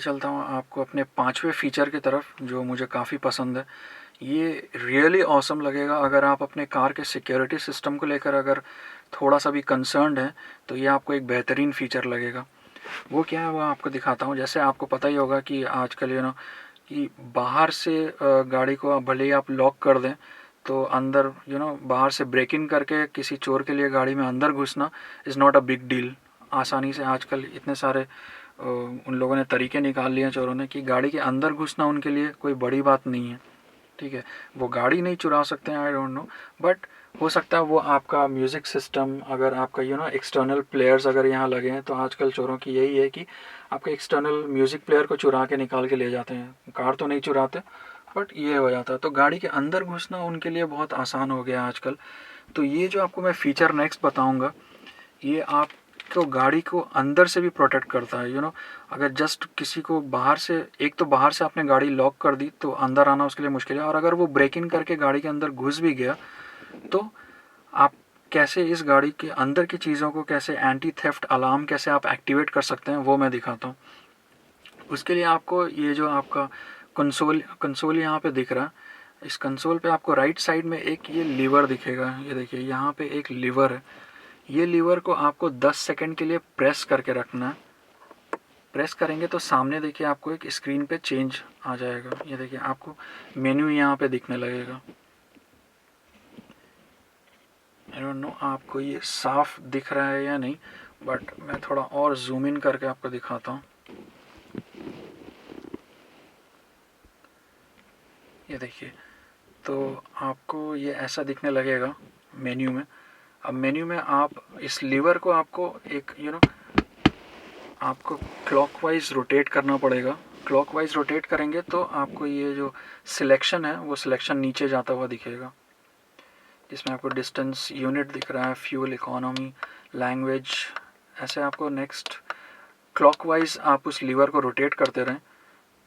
चलता हूँ आपको अपने पाँचवें फ़ीचर की तरफ, जो मुझे काफ़ी पसंद है। ये रियली ऑसम लगेगा अगर आप अपने कार के सिक्योरिटी सिस्टम को लेकर अगर थोड़ा सा भी कंसर्न्ड हैं, तो ये आपको एक बेहतरीन फ़ीचर लगेगा। वो क्या है वो आपको दिखाता हूँ। जैसे आपको पता ही होगा कि आजकल कि बाहर से गाड़ी को भले ही आप लॉक कर दें, तो अंदर बाहर से ब्रेक इन करके किसी चोर के लिए गाड़ी में अंदर घुसना is not a big deal. आसानी से आजकल इतने सारे उन लोगों ने तरीके निकाल लिए हैं चोरों ने, कि गाड़ी के अंदर घुसना उनके लिए कोई बड़ी बात नहीं है। ठीक है, वो गाड़ी नहीं चुरा सकते हैं, आई डोंट नो, बट हो सकता है वो आपका म्यूज़िक सिस्टम, अगर आपका एक्सटर्नल प्लेयर्स अगर यहाँ लगे हैं, तो आजकल चोरों की यही है कि आपका एक्सटर्नल म्यूज़िक प्लेयर को चुरा के निकाल के ले जाते हैं। कार तो नहीं चुराते, बट ये हो जाता है। तो गाड़ी के अंदर घुसना उनके लिए बहुत आसान हो गया आजकल। तो ये जो आपको मैं फ़ीचर नेक्स्ट बताऊँगा, ये आपको गाड़ी को अंदर से भी प्रोटेक्ट करता है। अगर जस्ट किसी को बाहर से, एक तो बाहर से आपने गाड़ी लॉक कर दी तो अंदर आना उसके लिए मुश्किल है, और अगर वो ब्रेक इन करके गाड़ी के अंदर घुस भी गया, तो आप कैसे इस गाड़ी के अंदर की चीज़ों को, कैसे एंटी थेफ्ट अलार्म कैसे आप एक्टिवेट कर सकते हैं, वो मैं दिखाता हूँ। उसके लिए आपको ये जो आपका कंसोल यहाँ पे दिख रहा है, इस कंसोल पे आपको राइट साइड में एक ये लीवर दिखेगा। ये देखिए, यहाँ पे एक लीवर है। ये लीवर को आपको 10 सेकंड के लिए प्रेस करके रखना है। प्रेस करेंगे तो सामने देखिए आपको एक स्क्रीन पे चेंज आ जाएगा। ये देखिए आपको मेन्यू यहाँ पे दिखने लगेगा। आई डोंट नो आपको ये साफ दिख रहा है या नहीं, बट मैं थोड़ा और जूम इन करके आपको दिखाता हूँ। ये देखिए, तो आपको ये ऐसा दिखने लगेगा मेन्यू में। अब मेन्यू में आप इस लीवर को आपको एक आपको क्लॉकवाइज रोटेट करना पड़ेगा। क्लॉकवाइज रोटेट करेंगे तो आपको ये जो सिलेक्शन है वो सिलेक्शन नीचे जाता हुआ दिखेगा, जिसमें आपको डिस्टेंस यूनिट दिख रहा है, फ्यूल इकोनॉमी, लैंग्वेज, ऐसे आपको नेक्स्ट क्लॉकवाइज आप उस लीवर को रोटेट करते रहें,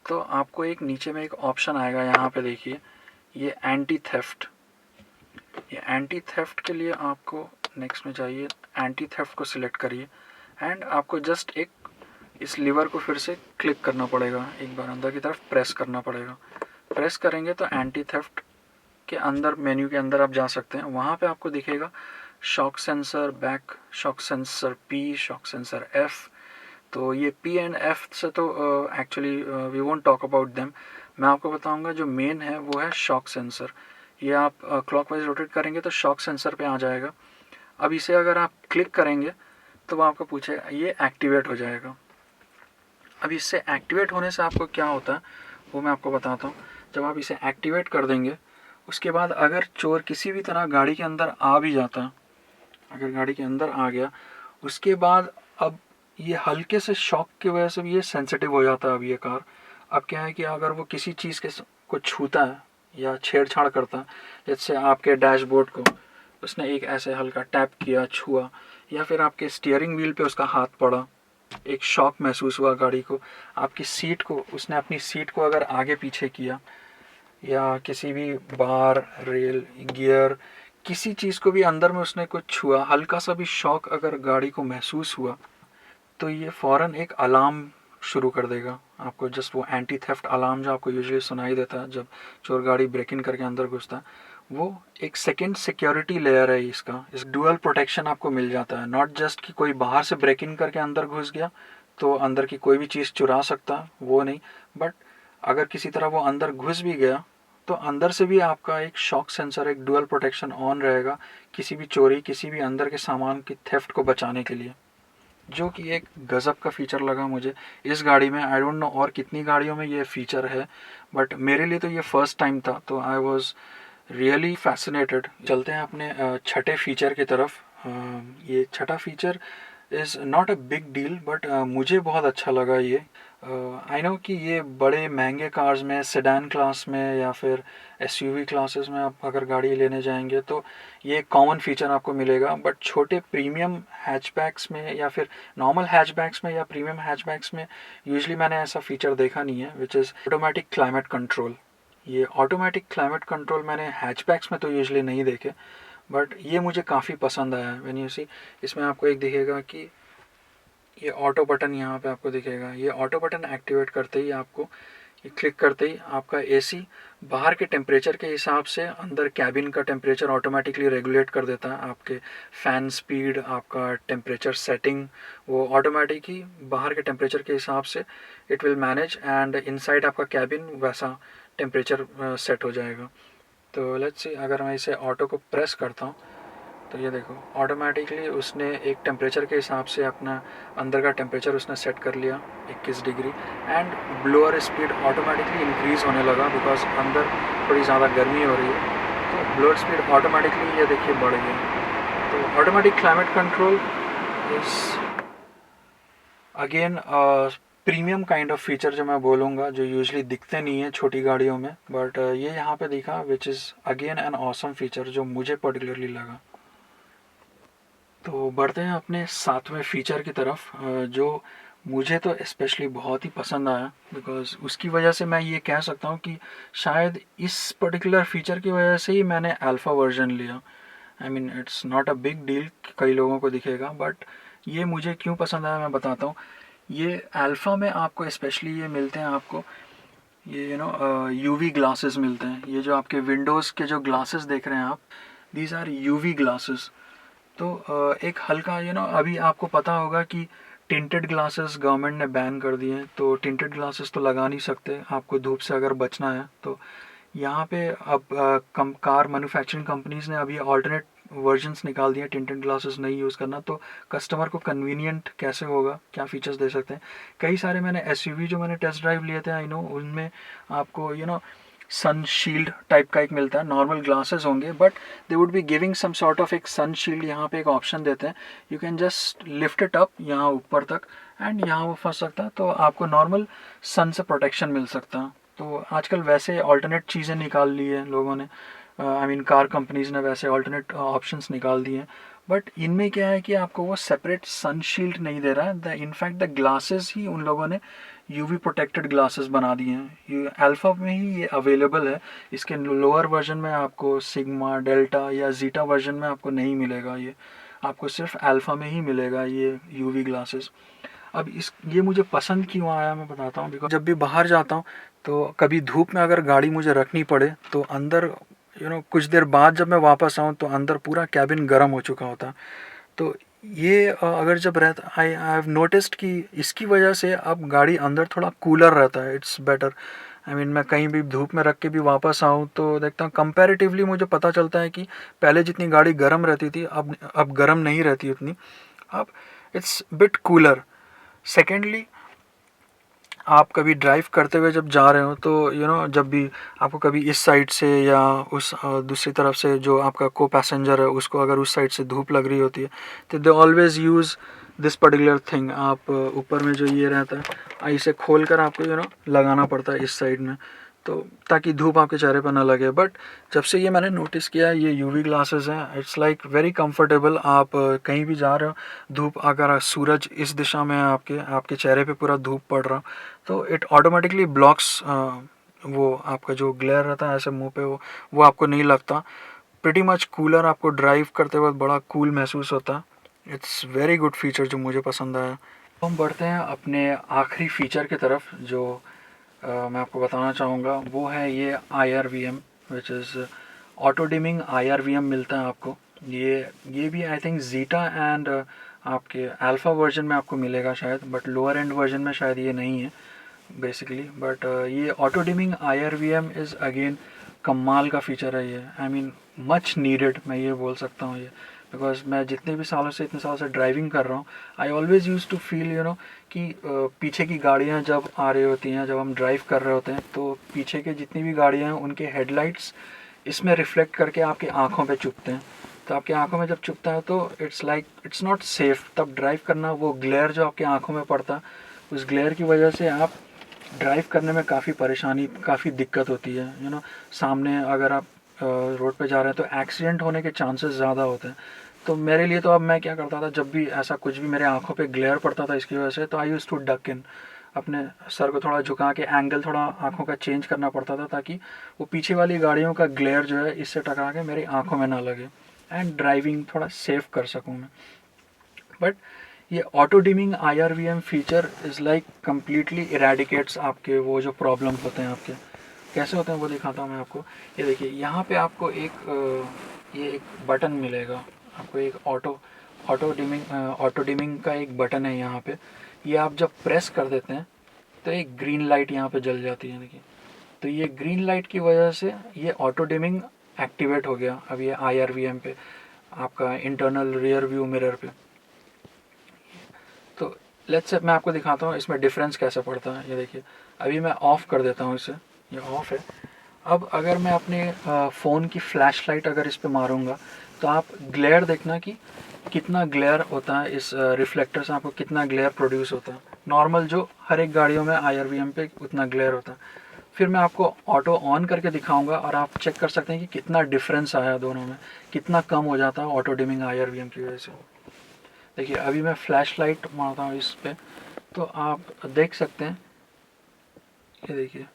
तो आपको एक नीचे में एक ऑप्शन आएगा। यहाँ पे देखिए, ये एंटी थेफ्ट। ये एंटी थेफ्ट के लिए आपको नेक्स्ट में चाहिए, एंटी थेफ्ट को सिलेक्ट करिए, एंड आपको जस्ट एक इस लीवर को फिर से क्लिक करना पड़ेगा, एक बार अंदर की तरफ प्रेस करना पड़ेगा। प्रेस करेंगे तो एंटी थेफ्ट के अंदर, मेन्यू के अंदर आप जा सकते हैं। वहाँ पे आपको दिखेगा shock sensor, back shock sensor P, shock sensor F. तो ये पी एंड एफ से तो actually we won't talk about them. मैं आपको बताऊंगा जो मेन है वो है शॉक सेंसर। ये आप क्लॉकवाइज रोटेट करेंगे तो शॉक सेंसर पे आ जाएगा। अब इसे अगर आप क्लिक करेंगे तो वो आपको पूछेगा, ये एक्टिवेट हो जाएगा। अब इससे एक्टिवेट होने से आपको क्या होता है वो मैं आपको बताता हूँ। जब आप इसे एक्टिवेट कर देंगे, उसके बाद अगर चोर किसी भी तरह गाड़ी के अंदर आ भी जाता है, अगर गाड़ी के अंदर आ गया, उसके बाद अब ये हल्के से शॉक की वजह से भी ये सेंसिटिव हो जाता है। अब ये कार, अब क्या है कि अगर वो किसी चीज़ के को छूता है या छेड़छाड़ करता है, जैसे आपके डैशबोर्ड को उसने एक ऐसे हल्का टैप किया, छुआ, या फिर आपके स्टीयरिंग व्हील पे उसका हाथ पड़ा, एक शॉक महसूस हुआ गाड़ी को, आपकी सीट को उसने अपनी सीट को अगर आगे पीछे किया, या किसी भी बार, रेल, गियर, किसी चीज़ को भी अंदर में उसने कुछ छुआ, हल्का सा भी शॉक अगर गाड़ी को महसूस हुआ, तो ये फ़ौरन एक अलार्म शुरू कर देगा आपको। जस्ट वो एंटी थेफ्ट अलार्म जो आपको यूजुअली सुनाई देता है जब चोर गाड़ी ब्रेक इन करके अंदर घुसता है, वो एक सेकेंड सिक्योरिटी लेयर है इसका। इस डुअल प्रोटेक्शन आपको मिल जाता है। नॉट जस्ट कि कोई बाहर से ब्रेक इन करके अंदर घुस गया तो अंदर की कोई भी चीज़ चुरा सकता, वो नहीं, बट अगर किसी तरह वो अंदर घुस भी गया तो अंदर से भी आपका एक शॉक सेंसर, एक डुअल प्रोटेक्शन ऑन रहेगा, किसी भी चोरी, किसी भी अंदर के सामान की थेफ्ट को बचाने के लिए, जो कि एक गज़ब का फ़ीचर लगा मुझे इस गाड़ी में। आई डोंट नो और कितनी गाड़ियों में ये फ़ीचर है, बट मेरे लिए तो ये फ़र्स्ट टाइम था, तो आई वॉज रियली फैसिनेटेड। चलते हैं अपने छठे फ़ीचर की तरफ। ये छठा feature is not a big deal, but मुझे बहुत अच्छा लगा ये। आई नो कि ये बड़े महंगे कार्स में, सेडान क्लास में या फिर एसयूवी क्लासेस में आप अगर गाड़ी लेने जाएंगे तो ये कॉमन फीचर आपको मिलेगा, बट छोटे प्रीमियम हैचबैक्स में या फिर नॉर्मल हैचबैक्स में या प्रीमियम हैचबैक्स में यूजुअली मैंने ऐसा फीचर देखा नहीं है, which is automatic climate control. ये ऑटोमेटिक क्लाइमेट कंट्रोल मैंने हैचबैक्स में तो यूजुअली नहीं देखे, बट ये मुझे काफ़ी पसंद आया। व्हेन यू सी, इसमें आपको एक दिखेगा कि ये ऑटो बटन यहाँ पे आपको दिखेगा। ये ऑटो बटन एक्टिवेट करते ही आपको, ये क्लिक करते ही आपका एसी बाहर के टेम्परेचर के हिसाब से अंदर कैबिन का टेम्परेचर ऑटोमेटिकली रेगुलेट कर देता है। आपके फ़ैन स्पीड, आपका टेम्परेचर सेटिंग, वो ऑटोमेटिक ही बाहर के टेम्परेचर के हिसाब से it will manage, and inside आपका कैबिन वैसा टेम्परेचर सेट हो जाएगा। तो लेट्स सी, अगर मैं इसे ऑटो को प्रेस करता हूँ तो ये देखो ऑटोमेटिकली उसने एक टेम्परेचर के हिसाब से अपना अंदर का टेम्परेचर उसने सेट कर लिया 21 degree, and blower speed automatically increase होने लगा बिकॉज अंदर थोड़ी ज़्यादा गर्मी हो रही है। तो ब्लोअर स्पीड ऑटोमेटिकली ये देखिए बढ़ गई। तो automatic climate control is again premium kind of feature जो मैं बोलूँगा, जो यूजुअली दिखते नहीं है छोटी गाड़ियों में, बट ये यहाँ पे दिखा, which is again an awesome feature जो मुझे पर्टिकुलरली लगा। तो बढ़ते हैं अपने सातवें फीचर की तरफ, जो मुझे तो स्पेशली बहुत ही पसंद आया, बिकॉज उसकी वजह से मैं ये कह सकता हूँ कि शायद इस पर्टिकुलर फीचर की वजह से ही मैंने अल्फ़ा वर्जन लिया। I mean it's not a big deal, कई लोगों को दिखेगा, बट ये मुझे क्यों पसंद आया मैं बताता हूँ। ये अल्फ़ा में आपको स्पेशली ये मिलते हैं, आपको ये यूवी ग्लासेस मिलते हैं। ये जो आपके विंडोज़ के जो ग्लासेस देख रहे हैं आप, दीज आर यूवी ग्लासेस। तो एक हल्का अभी आपको पता होगा कि टिंटेड ग्लासेस गवर्नमेंट ने बैन कर दिए हैं, तो टिंटेड ग्लासेस तो लगा नहीं सकते आपको धूप से अगर बचना है। तो यहाँ पे अब कार मैन्युफैक्चरिंग कंपनीज़ ने अभी ऑल्टरनेट वर्जन्स निकाल दिए टिंटेड ग्लासेस नहीं यूज़ करना। तो कस्टमर को कन्वीनियंट कैसे होगा, क्या फ़ीचर्स दे सकते हैं। कई सारे मैंने एसयूवी जो मैंने टेस्ट ड्राइव लिए थे, आई नो उनमें आपको सन शील्ड टाइप का एक मिलता है। नॉर्मल ग्लासेस होंगे but they would be giving some sort of एक सन शील्ड, यहाँ पे एक ऑप्शन देते हैं, you can just lift it up यहाँ ऊपर तक एंड यहाँ वो फंस सकता है, तो आपको नॉर्मल सन से प्रोटेक्शन मिल सकता है। तो आजकल वैसे अल्टरनेट चीज़ें निकाल ली है लोगों ने, आई मीन कार कंपनीज़ ने वैसे अल्टरनेट ऑप्शंस निकाल दिए हैं, बट इनमें क्या है कि आपको वो सेपरेट सन शील्ड नहीं दे रहा है। इनफैक्ट द ग्लासेस ही उन लोगों ने यूवी प्रोटेक्टेड ग्लासेस बना दिए हैं। ये अल्फ़ा में ही ये अवेलेबल है। इसके लोअर वर्जन में आपको सिग्मा, डेल्टा या जीटा वर्जन में आपको नहीं मिलेगा, ये आपको सिर्फ अल्फ़ा में ही मिलेगा ये यूवी ग्लासेस। अब ये मुझे पसंद क्यों आया मैं बताता हूँ। बिकॉज जब भी बाहर जाता हूँ तो कभी धूप में अगर गाड़ी मुझे रखनी पड़े तो अंदर कुछ देर बाद जब मैं वापस आऊँ तो अंदर पूरा कैबिन गर्म हो चुका होता। तो ये अगर जब रहता, आई हैव नोटिस्ड कि इसकी वजह से अब गाड़ी अंदर थोड़ा कूलर रहता है, इट्स बेटर। आई मीन मैं कहीं भी धूप में रख के भी वापस आऊँ तो देखता हूँ कंपैरेटिवली मुझे पता चलता है कि पहले जितनी गाड़ी गर्म रहती थी अब गर्म नहीं रहती उतनी, अब इट्स बिट कूलर। सेकेंडली, आप कभी ड्राइव करते हुए जब जा रहे हो तो जब भी आपको कभी इस साइड से या उस दूसरी तरफ से जो आपका को पैसेंजर है उसको अगर उस साइड से धूप लग रही होती है तो they always use this particular thing. आप ऊपर में जो ये रहता है इसे खोल कर आपको लगाना पड़ता है इस साइड में, तो ताकि धूप आपके चेहरे पर ना लगे। बट जब से ये मैंने नोटिस किया ये यूवी ग्लासेस हैं, इट्स लाइक वेरी कंफर्टेबल। आप कहीं भी जा रहे हो, धूप अगर सूरज इस दिशा में है, आपके चेहरे पे पूरा धूप पड़ रहा, तो इट ऑटोमेटिकली ब्लॉक्स वो आपका जो ग्लेयर रहता है ऐसे मुंह पे, वो आपको नहीं लगता। प्रिटी मच कूलर, आपको ड्राइव करते वक्त बड़ा कूल महसूस होता है। इट्स वेरी गुड फीचर जो मुझे पसंद आया। तो हम बढ़ते हैं अपने आखिरी फीचर की तरफ जो मैं आपको बताना चाहूँगा, वो है ये IRVM, which is auto dimming IRVM मिलता है आपको। ये भी आई थिंक जीटा एंड आपके अल्फ़ा वर्जन में आपको मिलेगा शायद, बट लोअर एंड वर्जन में शायद ये नहीं है बेसिकली। बट ये auto dimming IRVM is again कमाल का फीचर है ये। आई मीन मच नीडेड, मैं ये बोल सकता हूँ ये, बिकॉज मैं जितने भी सालों से इतने सालों से ड्राइविंग कर रहा हूँ, I always use to feel कि पीछे की गाड़ियाँ जब आ रही होती हैं, जब हम ड्राइव कर रहे होते हैं, तो पीछे के जितनी भी गाड़ियाँ हैं उनके हेडलाइट्स इसमें रिफ्लेक्ट करके आपकी आँखों पे चुभते हैं। तो आपकी आँखों में जब चुभता है तो it's like it's not safe तब ड्राइव करना। वो ग्लेयर जो आपकी आँखों में पड़ता है, उस ग्लेयर की वजह से आप ड्राइव करने में काफ़ी परेशानी, काफ़ी दिक्कत होती है। सामने अगर आप रोड पे जा रहे हैं तो एक्सीडेंट होने के चांसेस ज़्यादा होते हैं। तो मेरे लिए तो अब मैं क्या करता था, जब भी ऐसा कुछ भी मेरे आंखों पे ग्लेयर पड़ता था इसकी वजह से, तो आई यूज़ टू डक इन, अपने सर को थोड़ा झुका के एंगल थोड़ा आंखों का चेंज करना पड़ता था ताकि वो पीछे वाली गाड़ियों का ग्लेयर जो है इससे टकरा के मेरी आंखों में ना लगे एंड ड्राइविंग थोड़ा सेफ कर सकूँ मैं। बट ये auto dimming IRVM feature is like completely eradicates आपके वो जो प्रॉब्लम होते हैं आपके। कैसे होते हैं वो दिखाता हूँ मैं आपको। ये देखिए यहाँ पे आपको ये एक बटन मिलेगा आपको, एक ऑटो डिमिंग का एक बटन है यहाँ पे। ये आप जब प्रेस कर देते हैं तो एक ग्रीन लाइट यहाँ पे जल जाती है देखिए। तो ये ग्रीन लाइट की वजह से ये ऑटो डिमिंग एक्टिवेट हो गया अब ये IRVM पे, आपका इंटरनल रियर व्यू मिरर पे। तो लेट्स से मैं आपको दिखाता हूँ इसमें डिफरेंस कैसे पड़ता है। ये देखिए अभी मैं ऑफ़ कर देता हूँ इसे, ये ऑफ़ है। अब अगर मैं अपने फ़ोन की फ्लैश लाइट अगर इस पर मारूँगा तो आप ग्लेयर देखना कि कितना ग्लेयर होता है, इस रिफ्लेक्टर से आपको कितना ग्लेयर प्रोड्यूस होता है। नॉर्मल जो हर एक गाड़ियों में IRVM पे उतना ग्लेयर होता है। फिर मैं आपको ऑटो ऑन करके दिखाऊंगा और आप चेक कर सकते हैं कि कितना डिफरेंस आया दोनों में, कितना कम हो जाता है ऑटो डिमिंग IRVM की वजह से। देखिए अभी मैं फ्लैश लाइट मारता हूँ इस पर तो आप देख सकते हैं, ये देखिए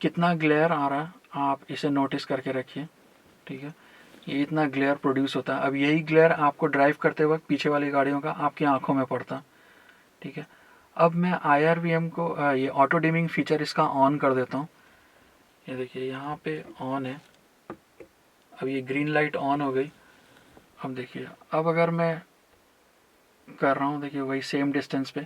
कितना ग्लेयर आ रहा है, आप इसे नोटिस करके रखिए। ठीक है, ये इतना ग्लेयर प्रोड्यूस होता है। अब यही ग्लेयर आपको ड्राइव करते वक्त पीछे वाली गाड़ियों का आपकी आंखों में पड़ता। ठीक है, अब मैं IRVM को ये ऑटो डिमिंग फीचर इसका ऑन कर देता हूँ। ये देखिए यहाँ पे ऑन है, अब ये ग्रीन लाइट ऑन हो गई। अब देखिए अब अगर मैं कर रहा हूँ, देखिए वही सेम डिस्टेंस पे,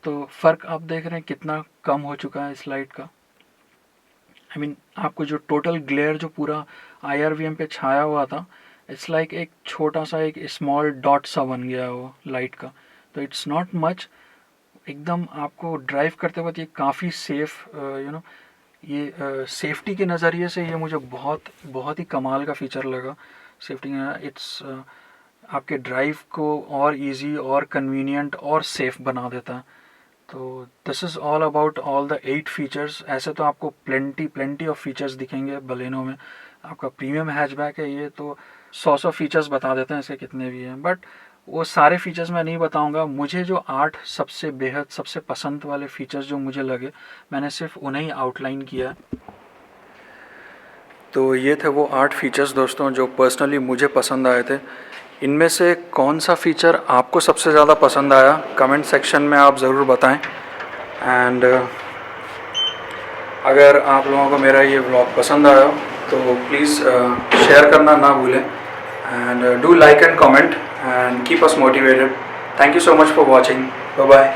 तो फ़र्क आप देख रहे हैं कितना कम हो चुका है इस लाइट का। आई मीन आपको जो टोटल ग्लेयर जो पूरा IRVM पे छाया हुआ था, इट्स लाइक एक छोटा सा एक स्मॉल डॉट सा बन गया वो लाइट का। तो इट्स नॉट मच, एकदम आपको ड्राइव करते वक्त ये काफ़ी सेफ़ ये सेफ्टी के नज़रिए से ये मुझे बहुत ही कमाल का फ़ीचर लगा। सेफ्टी इट्स आपके ड्राइव को और इजी और कन्वीनियंट और सेफ़ बना देता है। तो this is all about all the 8 features. ऐसे तो आपको प्लेंटी ऑफ फीचर्स दिखेंगे बलेनो में। आपका प्रीमियम हैचबैक है ये, तो 100 फीचर्स बता देते हैं इसके कितने भी हैं, बट वो सारे फीचर्स मैं नहीं बताऊंगा। मुझे जो 8 सबसे पसंद वाले फीचर्स जो मुझे लगे, मैंने सिर्फ उन्हें ही आउटलाइन किया। तो ये थे वो 8 फीचर्स दोस्तों जो पर्सनली मुझे पसंद आए थे। इनमें से कौन सा फ़ीचर आपको सबसे ज़्यादा पसंद आया कमेंट सेक्शन में आप ज़रूर बताएं। एंड अगर आप लोगों को मेरा ये व्लॉग पसंद आया तो प्लीज़ शेयर करना ना भूलें, and do like and comment and keep us motivated. Thank you so much for watching. Bye bye.